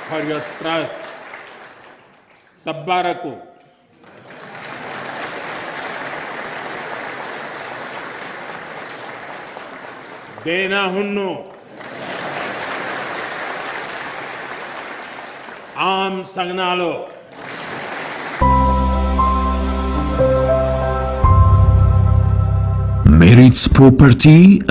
for your trust. Tabbaraku. Dena hunnu. Am sagnalo. ሜሪትስ ፕሮፐርቲ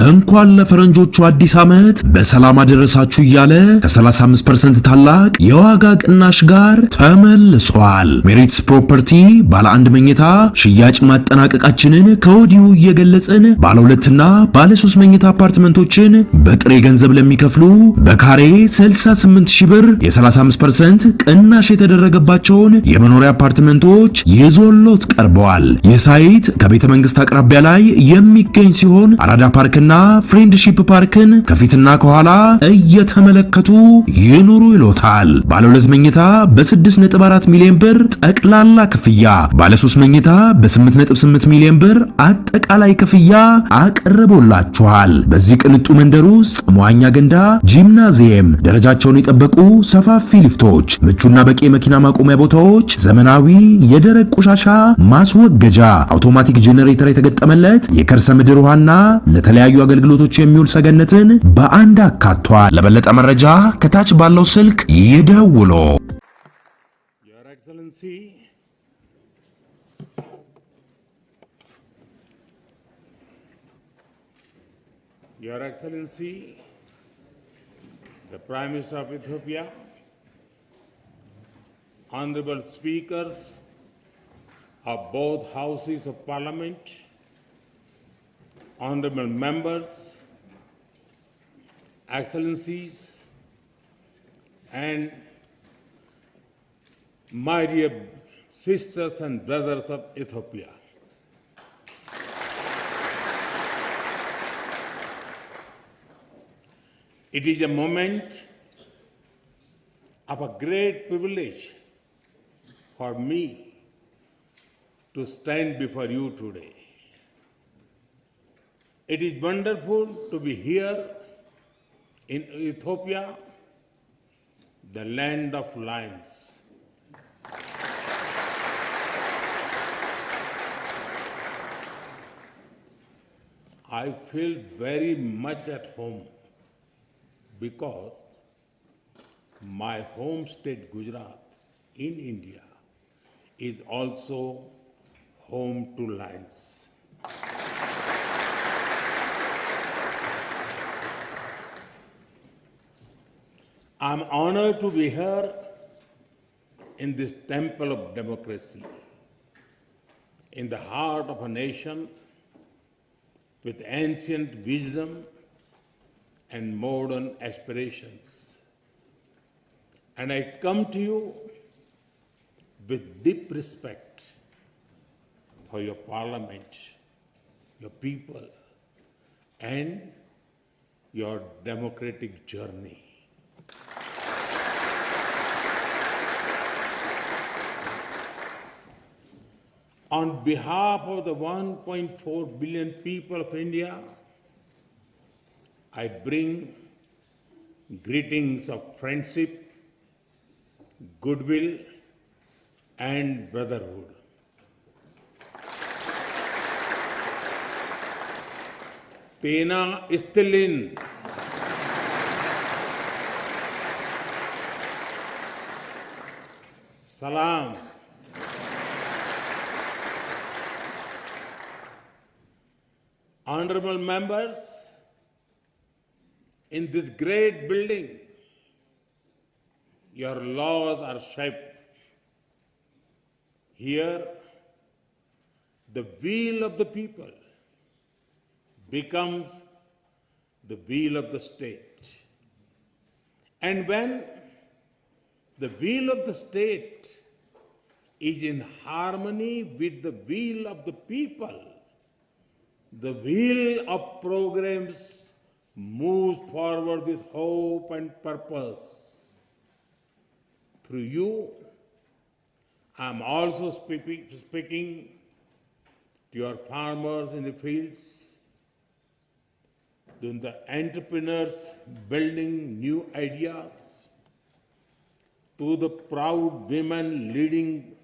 እንኳን ለፈረንጆቹ አዲስ ዓመት በሰላም አደረሳችሁ እያለ ከ35% ታላቅ የዋጋ ቅናሽ ጋር ተመልሷል። ሜሪትስ ፕሮፐርቲ ባለ አንድ መኝታ ሽያጭ ማጠናቀቃችንን ከወዲሁ እየገለጽን ባለ ሁለትና ባለ 3 መኝታ አፓርትመንቶችን በጥሬ ገንዘብ ለሚከፍሉ በካሬ 68000 ብር የ35% ቅናሽ የተደረገባቸውን የመኖሪያ አፓርትመንቶች ይዞሎት ቀርበዋል። ይህ ሳይት ከቤተ መንግስት አቅራቢያ ላይ የሚገኝ ሲሆን አራዳ ፓርክና ፍሬንድሺፕ ፓርክን ከፊትና ከኋላ እየተመለከቱ ይኑሩ ይሎታል። ባለ 2 መኝታ በ6.4 ሚሊዮን ብር ጠቅላላ ክፍያ፣ ባለ 3 መኝታ በ8.8 ሚሊዮን ብር አጠቃላይ ክፍያ አቅርቦላችኋል። በዚህ ቅንጡ መንደር ውስጥ መዋኛ ገንዳ፣ ጂምናዚየም፣ ደረጃቸውን የጠበቁ ሰፋፊ ሊፍቶች፣ ምቹና በቂ መኪና ማቆሚያ ቦታዎች፣ ዘመናዊ የደረቅ ቆሻሻ ማስወገጃ፣ አውቶማቲክ ጄኔሬተር የተገጠመለት የከርሰ ምድር ውሃና ለተለያዩ አገልግሎቶች የሚውል ሰገነትን በአንድ አካቷል። ለበለጠ መረጃ ከታች ባለው ስልክ ይደውሉ። Your Excellency, Your Excellency, the Prime Minister of Ethiopia, Honorable Speakers of both Houses of Parliament, Honorable Members, Excellencies, and my dear sisters and brothers of Ethiopia. It is a moment of a great privilege for me to stand before you today. It is wonderful to be here in Ethiopia, the land of lions. I feel very much at home because my home state Gujarat in India is also home to lions. I'm honored to be here in this temple of democracy, in the heart of a nation with ancient wisdom and modern aspirations. And I come to you with deep respect for your parliament, your people, and your democratic journey. On behalf of the 1.4 billion people of India, I bring greetings of friendship, goodwill, and brotherhood. Tena istilin. Salam. Honorable members, in this great building, your laws are shaped. Here, the will of the people becomes the will of the state. And when the will of the state is in harmony with the will of the people, the wheel of programs moves forward with hope and purpose. Through you, I am also speaking to your farmers in the fields, to the entrepreneurs building new ideas, to the proud women leading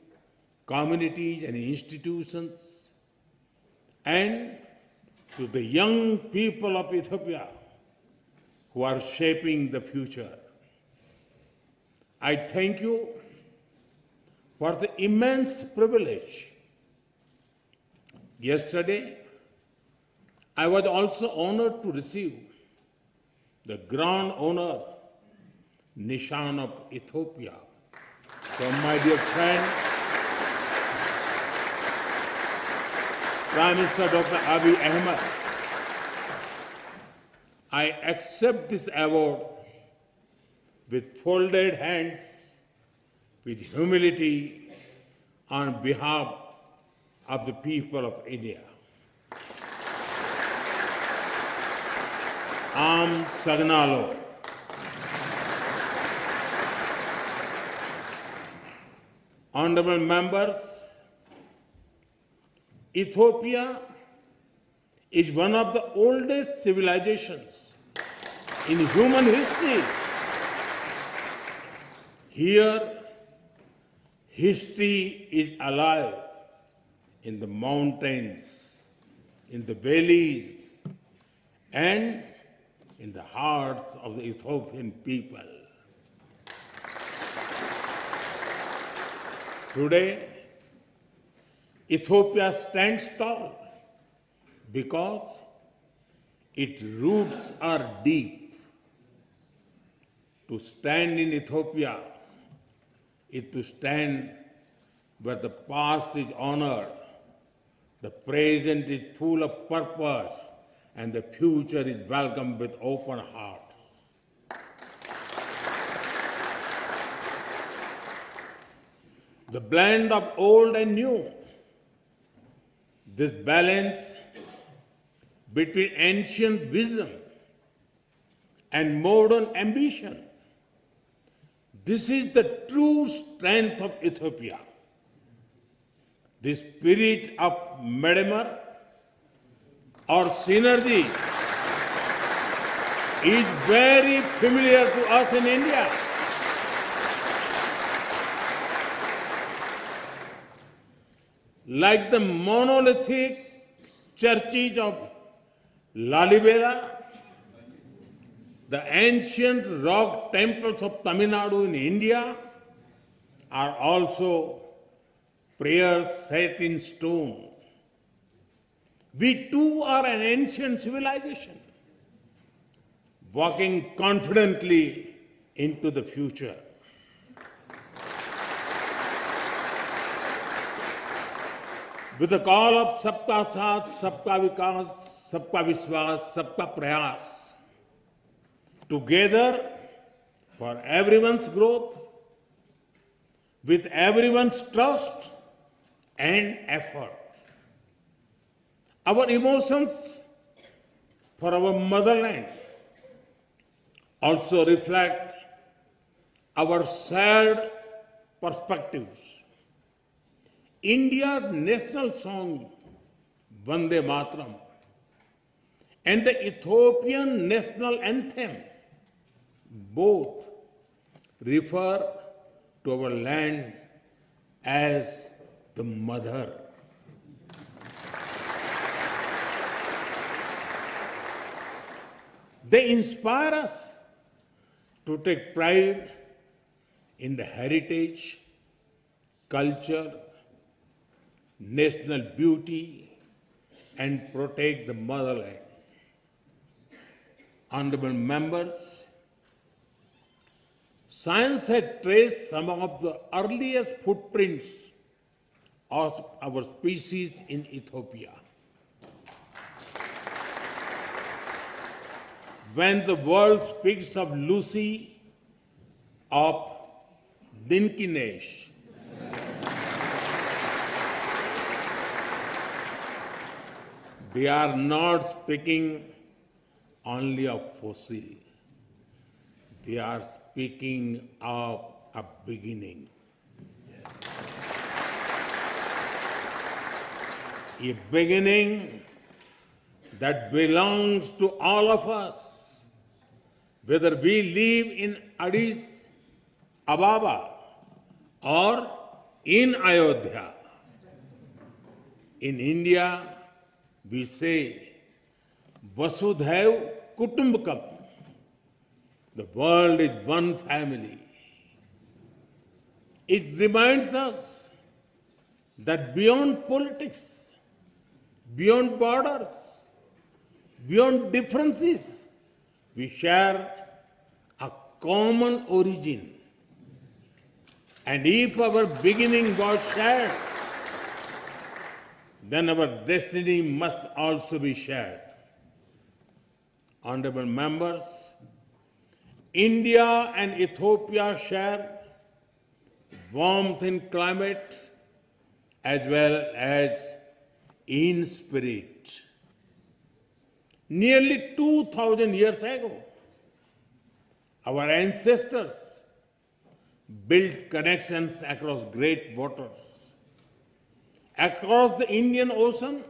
communities and institutions, and to the young people of Ethiopia who are shaping the future. I thank you for the immense privilege. Yesterday, I was also honored to receive the Grand Honor Nishan of Ethiopia from my dear friend, Prime Minister Dr. Abiy Ahmed. I accept this award with folded hands, with humility, on behalf of the people of India. Am Sagnalo. Honorable members, Ethiopia is one of the oldest civilizations in human history. Here, history is alive in the mountains, in the valleys, and in the hearts of the Ethiopian people. Today, Ethiopia stands tall because its roots are deep. To stand in Ethiopia is to stand where the past is honored, the present is full of purpose, and the future is welcomed with open hearts. The blend of old and new, this balance between ancient wisdom and modern ambition, this is the true strength of Ethiopia. The spirit of Medemer or synergy is very familiar to us in India. Like the monolithic churches of Lalibela, the ancient rock temples of Tamil Nadu in India are also prayers set in stone. We too are an ancient civilization, walking confidently into the future. With the call of Sabka Saath, Sabka Vikas, Sabka Vishwas, Sabka Prayas, together for everyone's growth, with everyone's trust and effort. Our emotions for our motherland also reflect our shared perspectives. India's national song, Vande Mataram, and the Ethiopian national anthem, both refer to our land as the mother. They inspire us to take pride in the heritage, culture, national beauty, and protect the motherland. Honorable members, science has traced some of the earliest footprints of our species in Ethiopia. When the world speaks of Lucy, of Dinkinesh, they are not speaking only of fossil. They are speaking of a beginning. A beginning that belongs to all of us, whether we live in Addis Ababa or in Ayodhya. In India, we say Vasudhaiv Kutumbakam. The world is one family. It reminds us that beyond politics, beyond borders, beyond differences, we share a common origin. And if our beginning was shared, then our destiny must also be shared. Honorable members, India and Ethiopia share warmth in climate as well as in spirit. Nearly 2,000 years ago, our ancestors built connections across great waters. Across the Indian Ocean,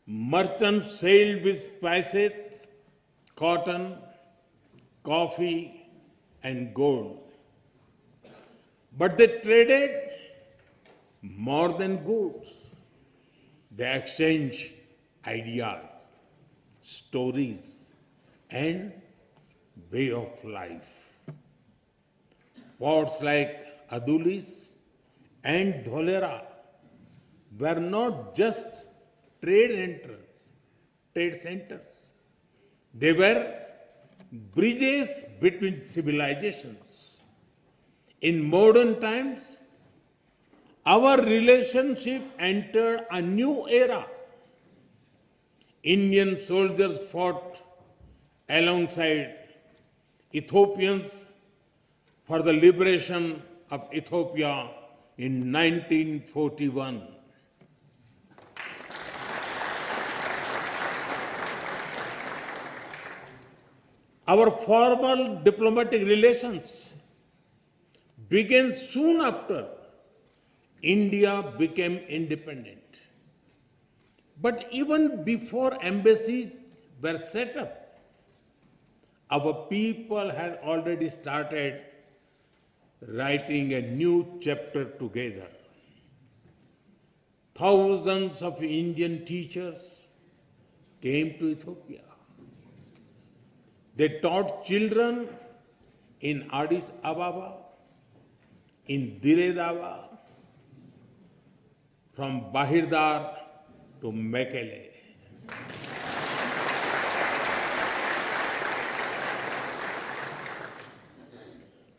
merchants sailed with spices, cotton, coffee, and gold. But they traded more than goods. They exchanged ideas, stories, and way of life. Ports like Adulis and Dholera were not just trade centers. They were bridges between civilizations. In modern times, our relationship entered a new era. Indian soldiers fought alongside Ethiopians for the liberation of Ethiopia in 1941. Our formal diplomatic relations began soon after India became independent. But even before embassies were set up, our people had already started writing a new chapter together. Thousands of Indian teachers came to Ethiopia. They taught children in Addis Ababa, in Dire Dawa, from Bahirdar to Mekele.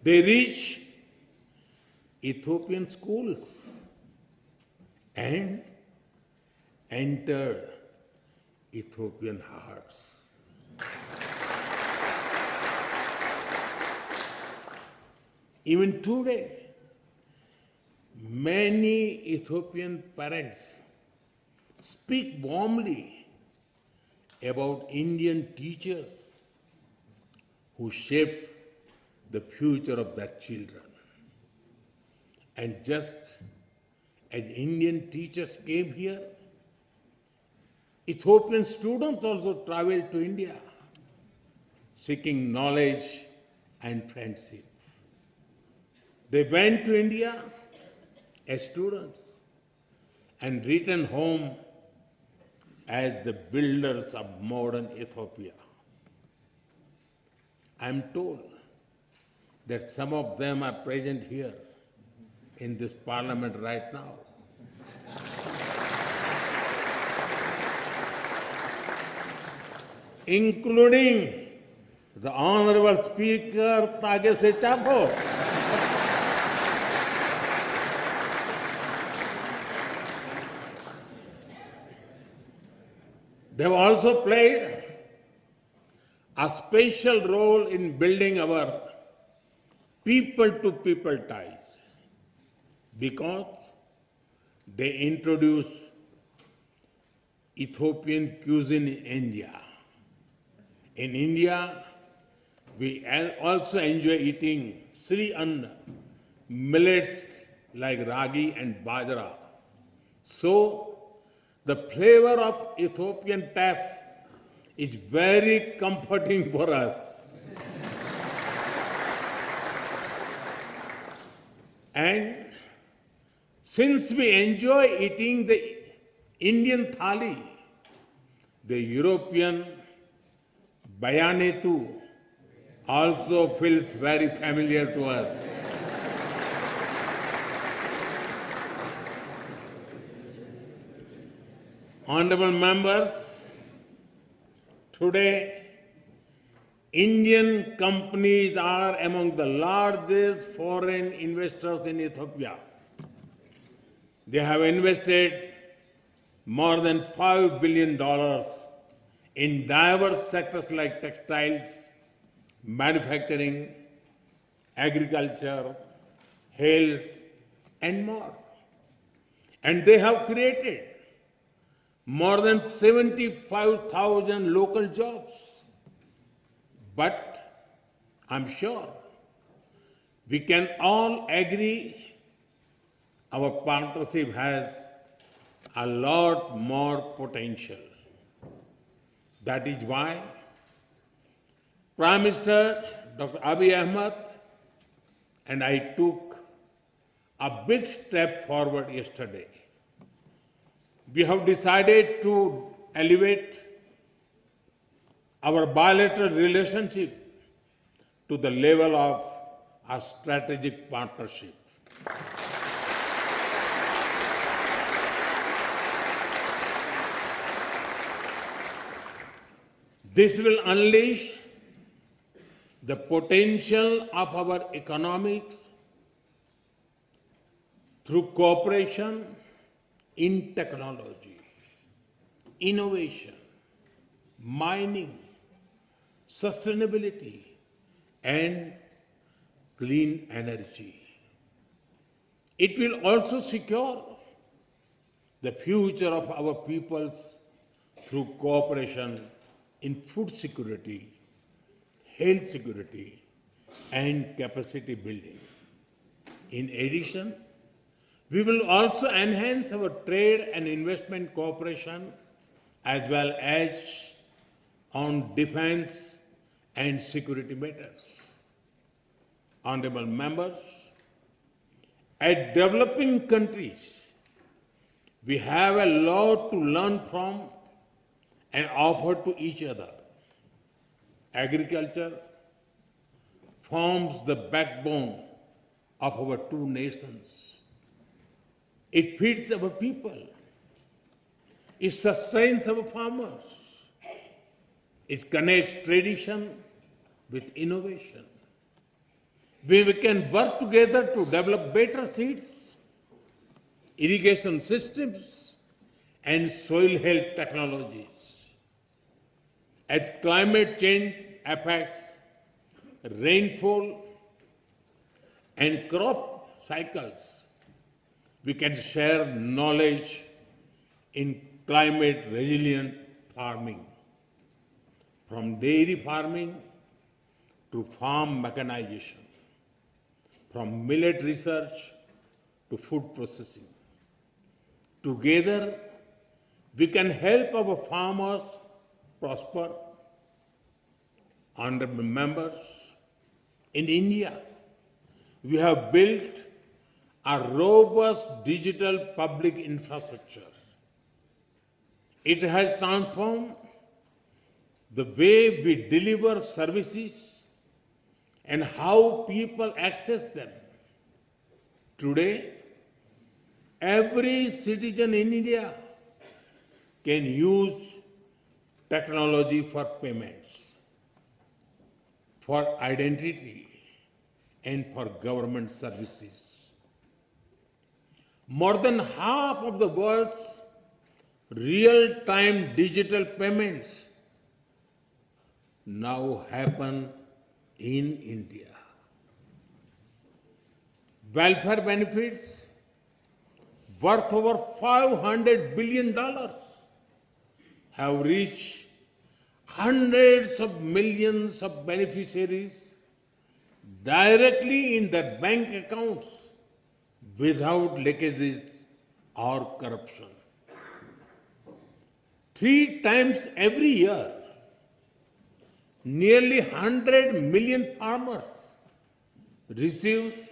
They reached Ethiopian schools and entered Ethiopian hearts. Even today, many Ethiopian parents speak warmly about Indian teachers who shaped the future of their children. And just as Indian teachers came here, Ethiopian students also traveled to India, seeking knowledge and friendship. They went to India as students and returned home as the builders of modern Ethiopia. I am told that some of them are present here in this parliament right now. Including the Honorable Speaker Tagese Chapo. They have also played a special role in building our people-to-people ties because they introduced Ethiopian cuisine in India. In India, we also enjoy eating Sri Anna, millets like ragi and bajra. So, the flavor of Ethiopian taf is very comforting for us. And since we enjoy eating the Indian thali, the European bayanetu also feels very familiar to us. Honorable members, today Indian companies are among the largest foreign investors in Ethiopia. They have invested more than $5 billion in diverse sectors like textiles, manufacturing, agriculture, health, and more. And they have created more than 75,000 local jobs. But I'm sure we can all agree our partnership has a lot more potential. That is why Prime Minister Dr. Abiy Ahmed and I took a big step forward yesterday. We have decided to elevate our bilateral relationship to the level of a strategic partnership. This will unleash the potential of our economics through cooperation in technology, innovation, mining, sustainability, and clean energy. It will also secure the future of our peoples through cooperation in food security, health security, and capacity building. In addition, we will also enhance our trade and investment cooperation as well as on defense and security matters. Honorable members, as developing countries, we have a lot to learn from and offer to each other. Agriculture forms the backbone of our two nations. It feeds our people. It sustains our farmers. It connects tradition with innovation. We can work together to develop better seeds, irrigation systems, and soil health technologies. As climate change affects rainfall and crop cycles, we can share knowledge in climate resilient farming, from dairy farming to farm mechanization, from millet research to food processing. Together, we can help our farmers prosper. Honorable members, in India, we have built a robust digital public infrastructure. It has transformed the way we deliver services and how people access them. Today, every citizen in India can use technology for payments, for identity, and for government services. More than half of the world's real-time digital payments now happen in India. Welfare benefits worth over $500 billion have reached hundreds of millions of beneficiaries directly in their bank accounts without leakages or corruption. 3 times every year, nearly 100 million farmers receive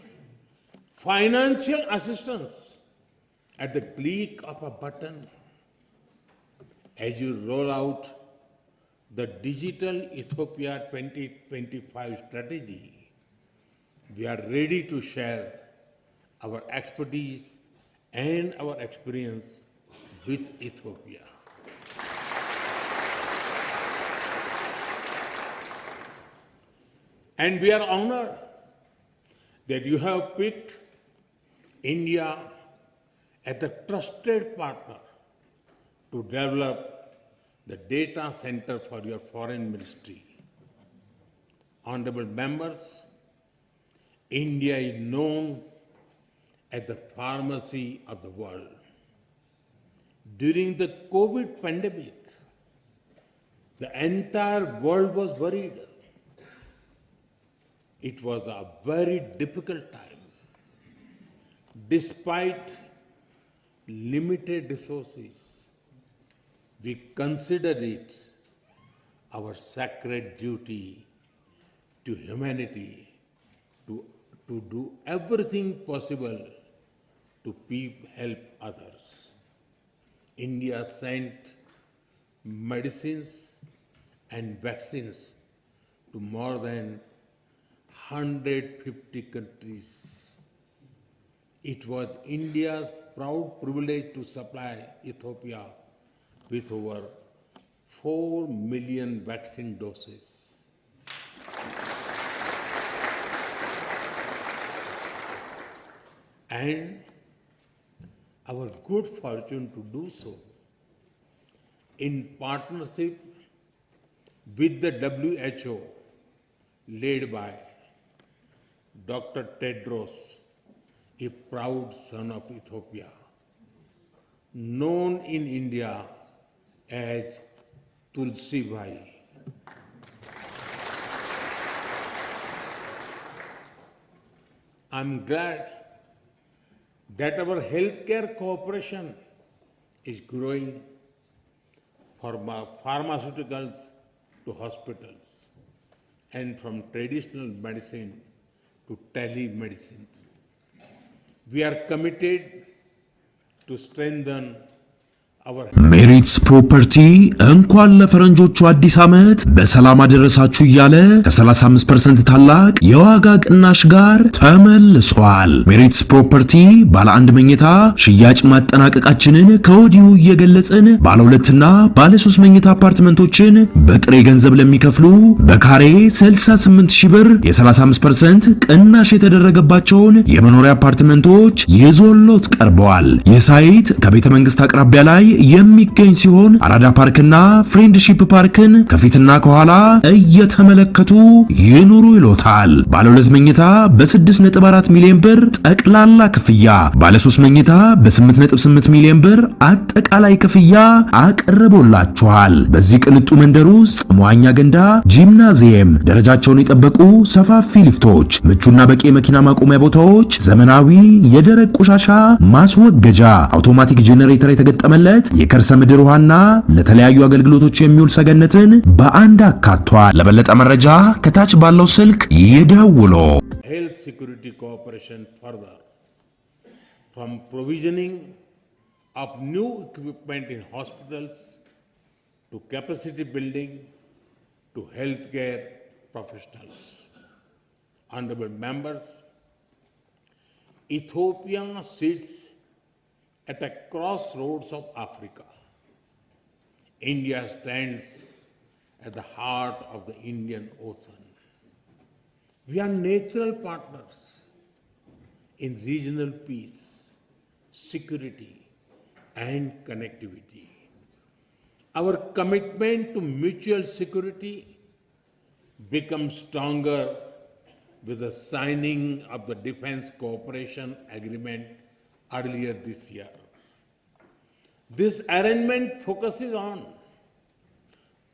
financial assistance at the click of a button. As you roll out the Digital Ethiopia 2025 strategy, we are ready to share our expertise and our experience with Ethiopia. And we are honored that you have picked India as a trusted partner to develop the data center for your foreign ministry. Honorable members, India is known as the pharmacy of the world. During the COVID pandemic, the entire world was worried. It was a very difficult time. Despite limited resources, we consider it our sacred duty to humanity to do everything possible to help others. India sent medicines and vaccines to more than 150 countries. It was India's proud privilege to supply Ethiopia with over 4 million vaccine doses. And our good fortune to do so in partnership with the WHO, led by Dr. Tedros, a proud son of Ethiopia, known in India as Tulsi Bhai. I'm glad that our healthcare cooperation is growing from pharmaceuticals to hospitals and from traditional medicine to telemedicine. We are committed to strengthen our ሜሪትስ ፕሮፐርቲ እንኳን ለፈረንጆቹ አዲስ ዓመት በሰላም አደረሳችሁ እያለ ከ35% ታላቅ የዋጋ ቅናሽ ጋር ተመልሷል። ሜሪትስ ፕሮፐርቲ ባለ አንድ መኝታ ሽያጭ ማጠናቀቃችንን ከወዲሁ እየገለጽን ባለ ሁለትና ባለ 3 መኝታ አፓርትመንቶችን በጥሬ ገንዘብ ለሚከፍሉ በካሬ 68000 ብር የ35% ቅናሽ የተደረገባቸውን የመኖሪያ አፓርትመንቶች ይዞሎት ቀርበዋል። የሳይት ከቤተ መንግስት አቅራቢያ ላይ የሚገኝ ሲሆን አራዳ ፓርክና ፍሬንድሺፕ ፓርክን ከፊትና ከኋላ እየተመለከቱ ይኑሩ ይሎታል። ባለ 2 መኝታ በ6.4 ሚሊዮን ብር ጠቅላላ ክፍያ፣ ባለ 3 መኝታ በ8.8 ሚሊዮን ብር አጠቃላይ ክፍያ አቅርቦላችኋል። በዚህ ቅንጡ መንደር ውስጥ መዋኛ ገንዳ፣ ጂምናዚየም፣ ደረጃቸውን የጠበቁ ሰፋፊ ሊፍቶች፣ ምቹና በቂ የመኪና ማቆሚያ ቦታዎች፣ ዘመናዊ የደረቅ ቆሻሻ ማስወገጃ፣ አውቶማቲክ ጄኔሬተር የተገጠመለት የከርሰ ምድር ውሃና ለተለያዩ አገልግሎቶች የሚውል ሰገነትን በአንድ አካቷል። ለበለጠ መረጃ ከታች ባለው ስልክ ይደውሉ። Health security cooperation further, from provisioning of new equipment in hospitals to capacity building to healthcare professionals. Honorable members, Ethiopia sits at a crossroads of Africa. India stands at the heart of the Indian Ocean. We are natural partners in regional peace, security, and connectivity. Our commitment to mutual security becomes stronger with the signing of the Defense Cooperation Agreement earlier this year. This arrangement focuses on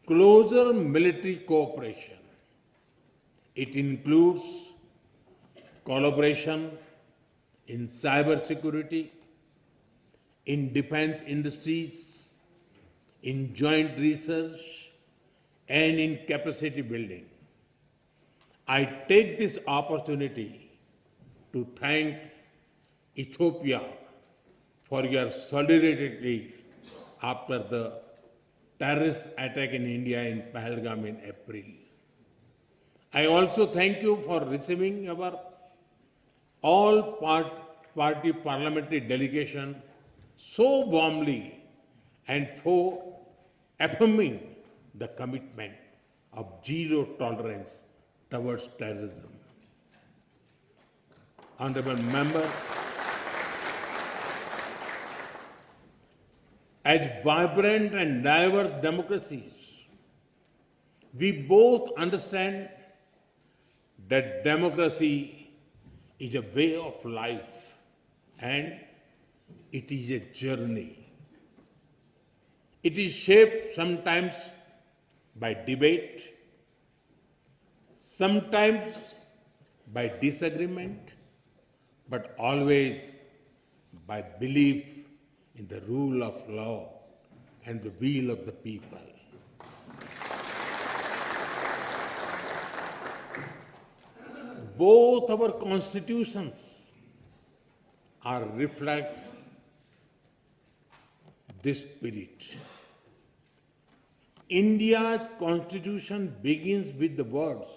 closer military cooperation. It includes collaboration in cybersecurity, in defense industries, in joint research, and in capacity building. I take this opportunity to thank Ethiopia for your solidarity after the terrorist attack in India in Pahalgam in April. I also thank you for receiving our all-party parliamentary delegation so warmly and for affirming the commitment of zero tolerance towards terrorism. Honorable members, as vibrant and diverse democracies, we both understand that democracy is a way of life and it is a journey. It is shaped sometimes by debate, sometimes by disagreement, but always by belief in the rule of law and the will of the people. Both our constitutions are reflects this spirit. India's constitution begins with the words,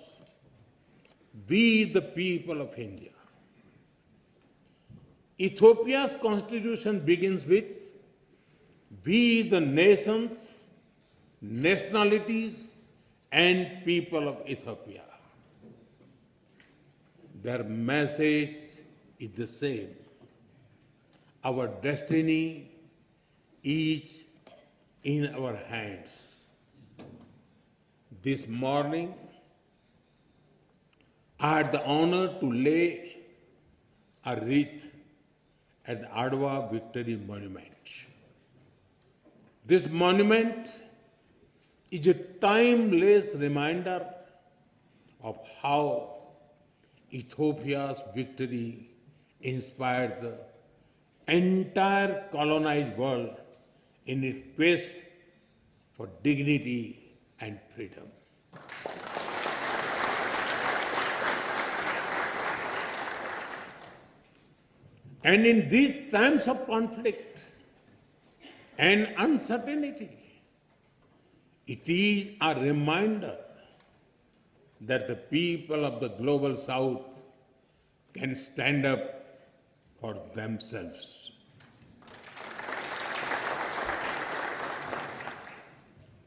"We the people of India." Ethiopia's constitution begins with, "We the nations, nationalities and people of Ethiopia." Their message is the same. Our destiny is in our hands. This morning, I had the honor to lay a wreath at the Adwa Victory Monument. This monument is a timeless reminder of how Ethiopia's victory inspired the entire colonized world in its quest for dignity and freedom. And in these times of conflict and uncertainty, it is a reminder that the people of the global south can stand up for themselves.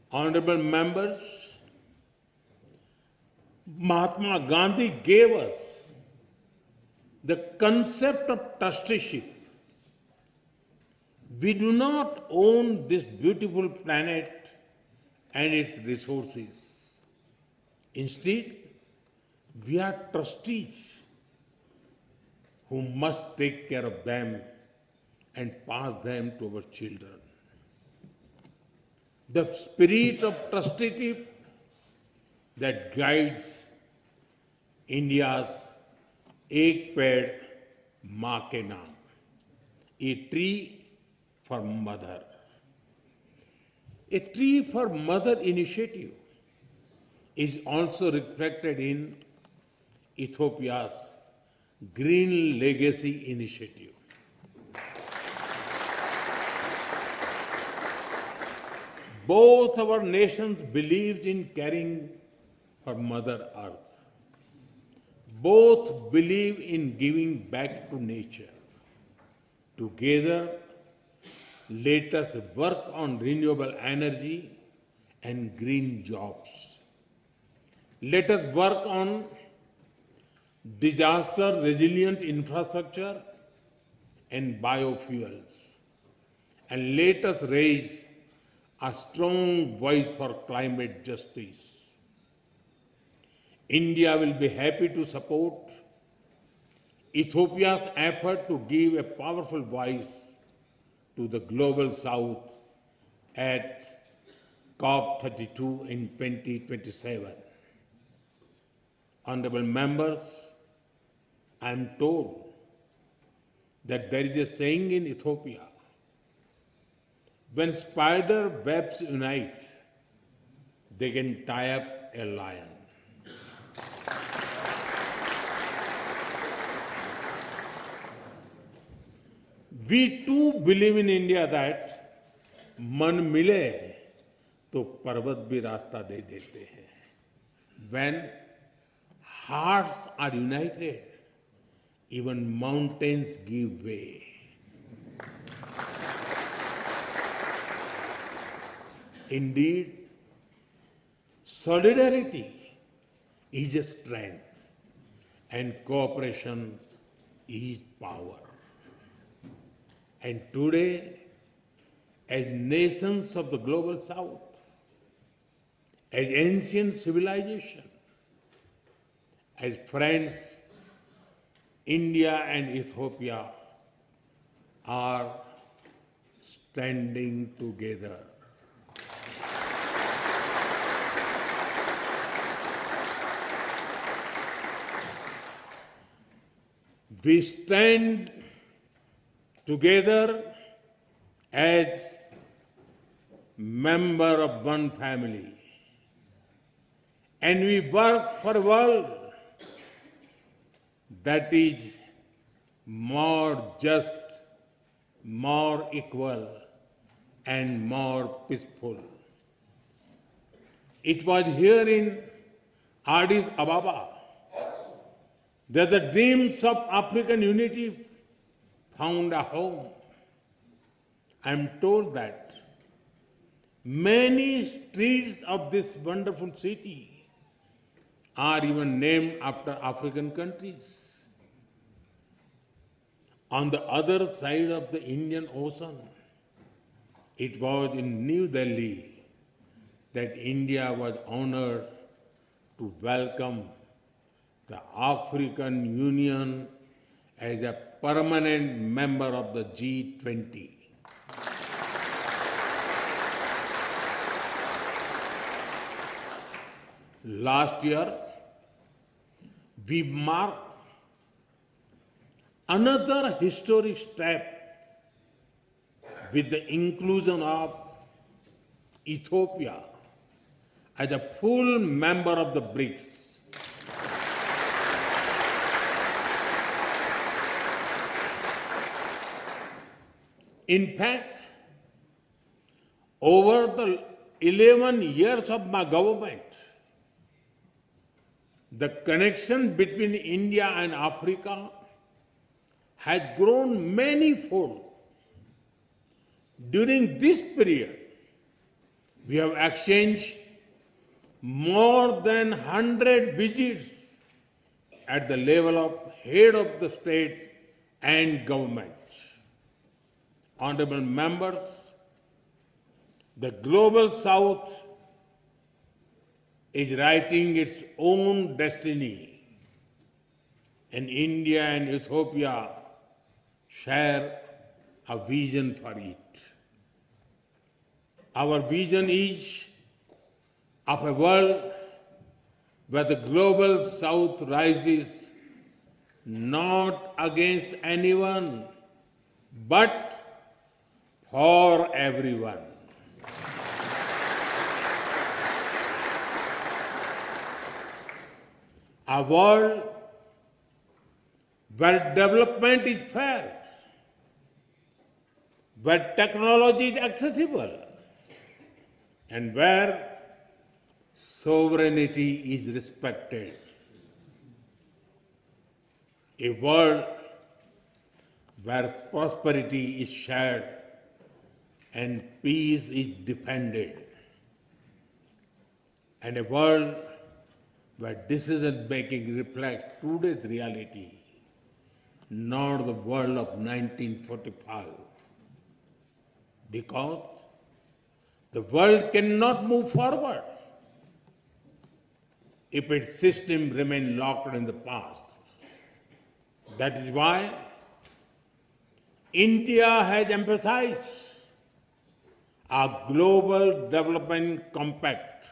Honorable members, Mahatma Gandhi gave us the concept of trusteeship. We do not own this beautiful planet and its resources. Instead, we are trustees who must take care of them and pass them to our children. The spirit of trusteeship that guides India's Ek Ped Maa Ke Naam, a tree for mother. A tree for mother initiative is also reflected in Ethiopia's Green Legacy Initiative. Both our nations believed in caring for Mother Earth. Both believe in giving back to nature. Together, let us work on renewable energy and green jobs. Let us work on disaster-resilient infrastructure and biofuels. And let us raise a strong voice for climate justice. India will be happy to support Ethiopia's effort to give a powerful voice to the global south at COP32 in 2027. Honorable members, I am told that there is a saying in Ethiopia, when spider webs unite, they can tie up a lion. We too believe in India that मन मिले तो पर्वत भी रास्ता दे देते हैं. When hearts are united, even mountains give way. Indeed, solidarity is a strength and cooperation is power. And today, as nations of the global south, as ancient civilization, as friends, India and Ethiopia are standing together. We stand together as member of one family, and we work for a world that is more just, more equal, and more peaceful. It was here in Addis Ababa that the dreams of African unity found a home. I am told that many streets of this wonderful city are even named after African countries. On the other side of the Indian Ocean, it was in New Delhi that India was honored to welcome the African Union as a permanent member of the G20. Last year, we marked another historic step with the inclusion of Ethiopia as a full member of the BRICS. In fact, over the 11 years of my government, the connection between India and Africa has grown manyfold. During this period, we have exchanged more than 100 visits at the level of head of the states and governments. Honorable members, the global south is writing its own destiny, and India and Ethiopia share a vision for it. Our vision is of a world where the global south rises not against anyone, but for everyone. A world where development is fair, where technology is accessible, and where sovereignty is respected. A world where prosperity is shared and peace is defended. And a world where decision making reflects today's reality, not the world of 1945. Because the world cannot move forward if its system remains locked in the past. That is why India has emphasized a global development compact.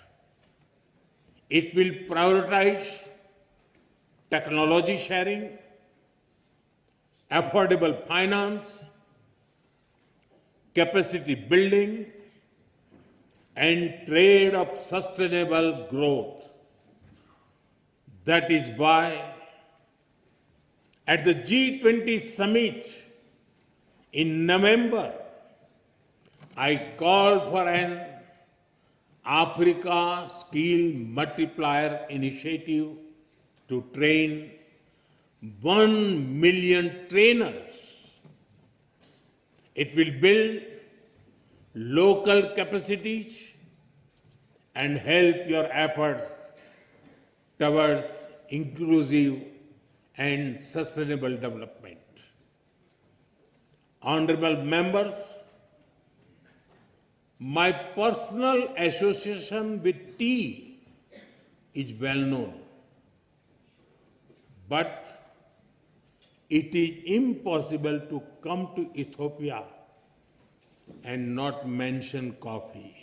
It will prioritize technology sharing, affordable finance, capacity building, and trade of sustainable growth. That is why at the G20 summit In November, I called for an Africa Skill Multiplier Initiative to train 1 million trainers. It will build local capacities and help your efforts towards inclusive and sustainable development. Honorable members, my personal association with tea is well known, but it is impossible to come to Ethiopia and not mention coffee.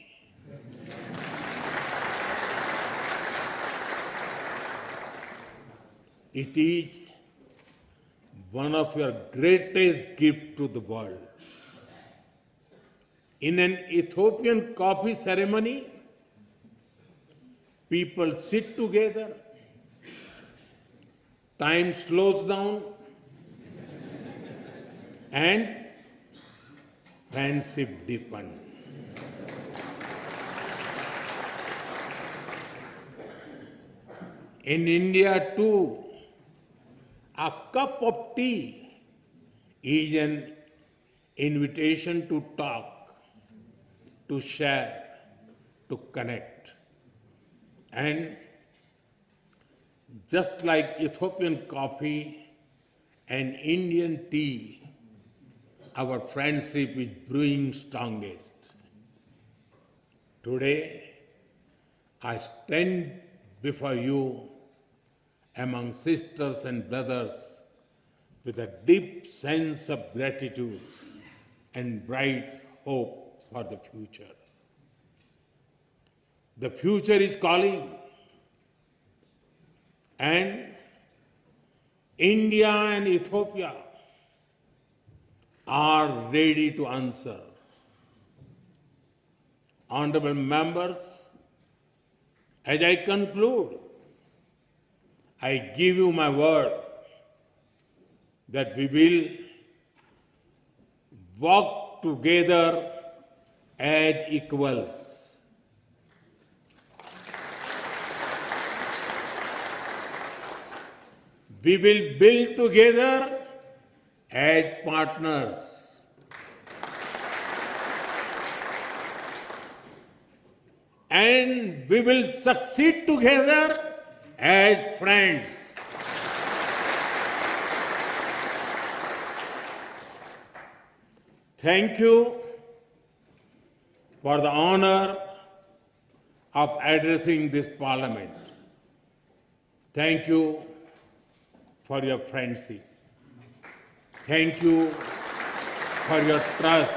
It is one of your greatest gifts to the world. In an Ethiopian coffee ceremony, people sit together, time slows down, and friendship deepens. In India too, a cup of tea is an invitation to talk, to share, to connect. And just like Ethiopian coffee and Indian tea, our friendship is brewing strongest. Today, I stand before you among sisters and brothers with a deep sense of gratitude and bright hope for the future. The future is calling, and India and Ethiopia are ready to answer. Honorable members, as I conclude, I give you my word that we will walk together as equals. We will build together as partners. And we will succeed together as friends. Thank you for the honor of addressing this parliament. Thank you for your friendship. Thank you for your trust.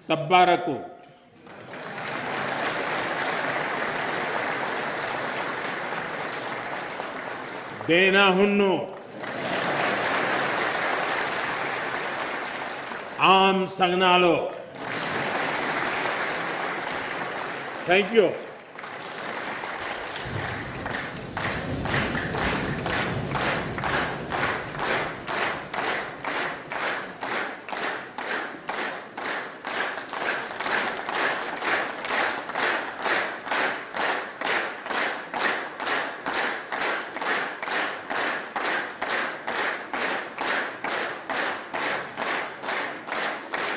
Tabbaraku. Dena hunnu. Am sagnalo. Thank you.